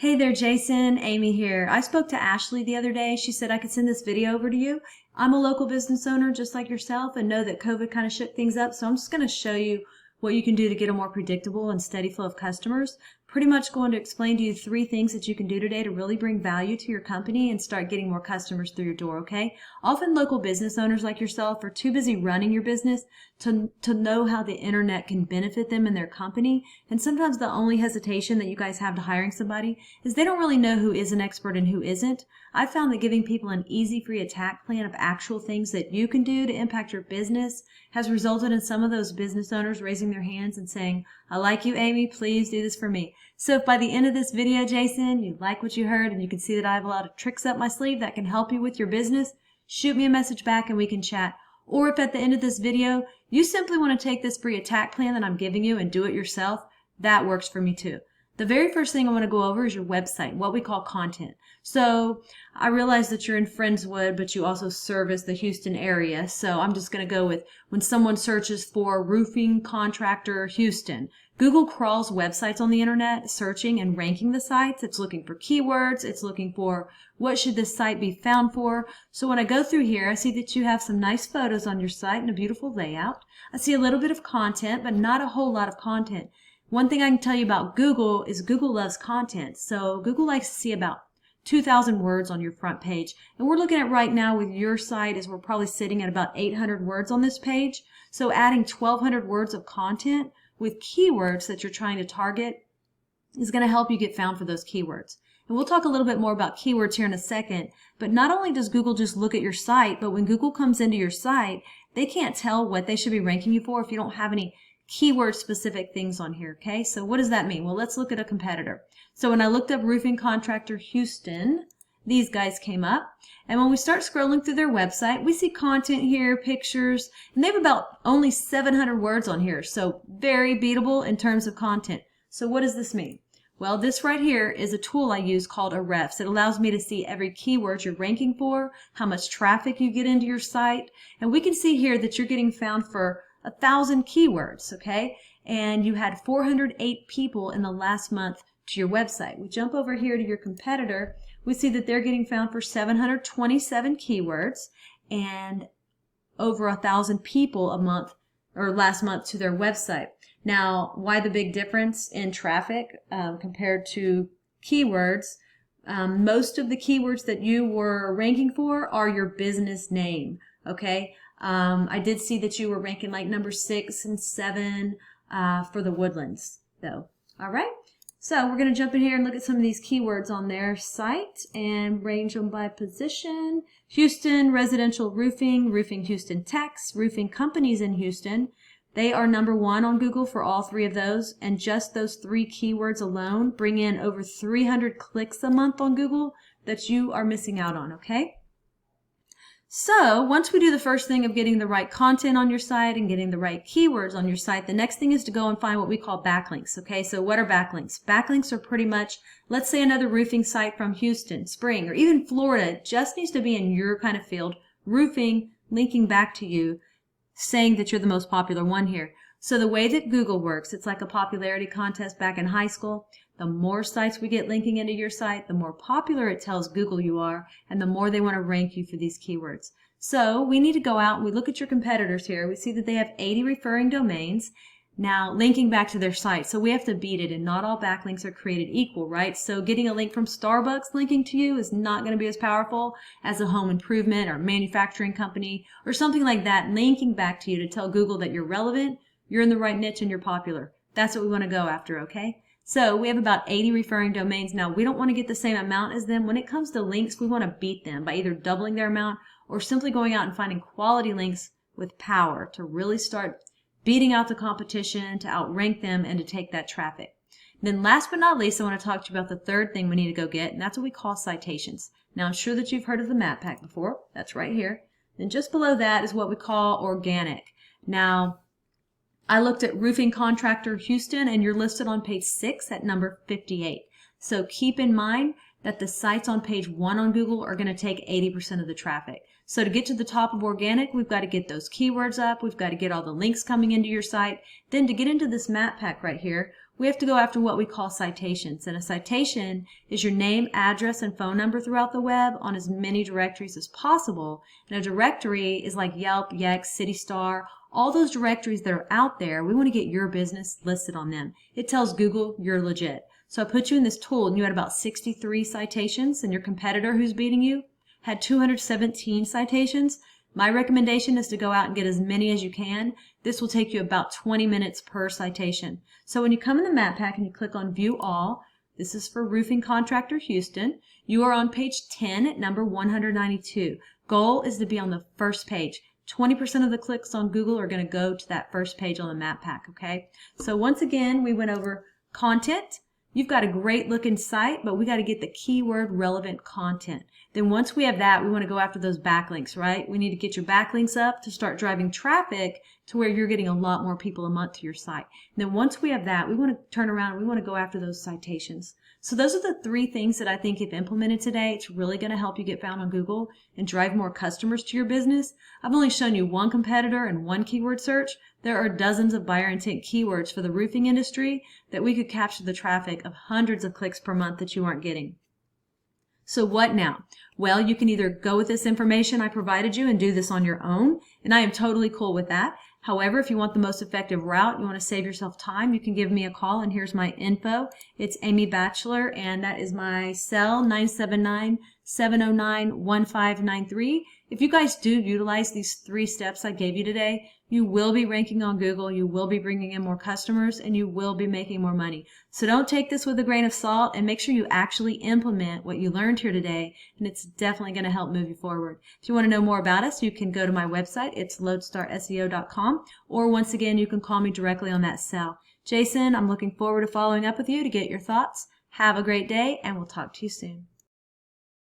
Hey there, Jason. Amy here. I spoke to Ashley the other day. She said I could send this video over to you. I'm a local business owner just like yourself and know that COVID kind of shook things up. So I'm just going to show you what you can do to get a more predictable and steady flow of customers. Pretty much going to explain to you 3 things that you can do today to really bring value to your company and start getting more customers through your door, okay? Often local business owners like yourself are too busy running your business to know how the internet can benefit them and their company. And sometimes the only hesitation that you guys have to hiring somebody is they don't really know who is an expert and who isn't. I found that giving people an easy free attack plan of actual things that you can do to impact your business has resulted in some of those business owners raising their hands and saying, I like you, Amy, please do this for me. So if by the end of this video, Jason, you like what you heard and you can see that I have a lot of tricks up my sleeve that can help you with your business, shoot me a message back and we can chat. Or if at the end of this video, you simply want to take this free attack plan that I'm giving you and do it yourself, that works for me too. The very first thing I want to go over is your website, what we call content. So I realize that you're in Friendswood, but you also service the Houston area. So I'm just going to go with when someone searches for roofing contractor Houston. Google crawls websites on the internet, searching and ranking the sites. It's looking for keywords. It's looking for what should this site be found for. So when I go through here, I see that you have some nice photos on your site and a beautiful layout. I see a little bit of content, but not a whole lot of content. One thing I can tell you about Google is Google loves content. So Google likes to see about 2,000 words on your front page. And we're looking at right now with your site is we're probably sitting at about 800 words on this page. So adding 1,200 words of content with keywords that you're trying to target is going to help you get found for those keywords. And we'll talk a little bit more about keywords here in a second. But not only does Google just look at your site, but when Google comes into your site, they can't tell what they should be ranking you for if you don't have any keyword specific things on here, okay? So what does that mean? Well, let's look at a competitor. So when I looked up roofing contractor Houston, these guys came up. And when we start scrolling through their website, we see content here, pictures, and they have about only 700 words on here. So very beatable in terms of content. So what does this mean? Well, this right here is a tool I use called Ahrefs. It allows me to see every keyword you're ranking for, how much traffic you get into your site. And we can see here that you're getting found for 1,000 keywords, okay? And you had 408 people in the last month to your website. We jump over here to your competitor. We see that they're getting found for 727 keywords and over 1,000 people a month or last month to their website. Now, why the big difference in traffic compared to keywords? Most of the keywords that you were ranking for are your business name, okay? I did see that you were ranking like number 6 and 7 for the Woodlands, though. All right, so we're going to jump in here and look at some of these keywords on their site and range them by position. Houston, residential roofing, roofing Houston techs, roofing companies in Houston. They are number 1 on Google for all 3 of those, and just those 3 keywords alone bring in over 300 clicks a month on Google that you are missing out on, okay? So once we do the first thing of getting the right content on your site and getting the right keywords on your site, the next thing is to go and find what we call backlinks. Okay, so what are backlinks? Backlinks are pretty much, let's say another roofing site from Houston, Spring, or even Florida just needs to be in your kind of field, roofing, linking back to you, saying that you're the most popular one here. So the way that Google works, it's like a popularity contest back in high school. The more sites we get linking into your site, the more popular it tells Google you are, and the more they want to rank you for these keywords. So we need to go out and we look at your competitors here. We see that they have 80 referring domains now linking back to their site. So we have to beat it, and not all backlinks are created equal, right? So getting a link from Starbucks linking to you is not going to be as powerful as a home improvement or manufacturing company or something like that linking back to you to tell Google that you're relevant, you're in the right niche, and you're popular. That's what we want to go after, okay? So we have about 80 referring domains. Now, we don't want to get the same amount as them. When it comes to links, we want to beat them by either doubling their amount or simply going out and finding quality links with power to really start beating out the competition, to outrank them, and to take that traffic. Then last but not least, I want to talk to you about the third thing we need to go get, and that's what we call citations. Now, I'm sure that you've heard of the map pack before. That's right here. Then just below that is what we call organic. Now, I looked at roofing contractor Houston, and you're listed on page 6 at number 58. So keep in mind that the sites on page 1 on Google are going to take 80% of the traffic. So to get to the top of organic, we've got to get those keywords up. We've got to get all the links coming into your site. Then to get into this map pack right here, we have to go after what we call citations. And a citation is your name, address, and phone number throughout the web on as many directories as possible. And a directory is like Yelp, Yext, CityStar, all those directories that are out there. We want to get your business listed on them. It tells Google you're legit. So I put you in this tool and you had about 63 citations, and your competitor who's beating you had 217 citations. My recommendation is to go out and get as many as you can. This will take you about 20 minutes per citation. So when you come in the map pack and you click on View All, this is for Roofing Contractor Houston. You are on page 10 at number 192. Goal is to be on the first page. 20% of the clicks on Google are going to go to that first page on the map pack, okay? So once again, we went over content. You've got a great looking site, but we got to get the keyword relevant content. Then once we have that, we want to go after those backlinks, right? We need to get your backlinks up to start driving traffic to where you're getting a lot more people a month to your site. And then once we have that, we want to turn around and we want to go after those citations. So those are the 3 things that I think if implemented today, it's really going to help you get found on Google and drive more customers to your business. I've only shown you one competitor and one keyword search. There are dozens of buyer intent keywords for the roofing industry that we could capture the traffic of hundreds of clicks per month that you aren't getting. So what now? Well, you can either go with this information I provided you and do this on your own, and I am totally cool with that. However, if you want the most effective route, you want to save yourself time, you can give me a call, and here's my info. It's Amy Batchelor, and that is my cell, 979-709-1593. If you guys do utilize these 3 steps I gave you today, you will be ranking on Google, you will be bringing in more customers, and you will be making more money. So don't take this with a grain of salt, and make sure you actually implement what you learned here today, and it's definitely going to help move you forward. If you want to know more about us, you can go to my website. It's loadstarseo.com, or once again, you can call me directly on that cell. Jason, I'm looking forward to following up with you to get your thoughts. Have a great day, and we'll talk to you soon.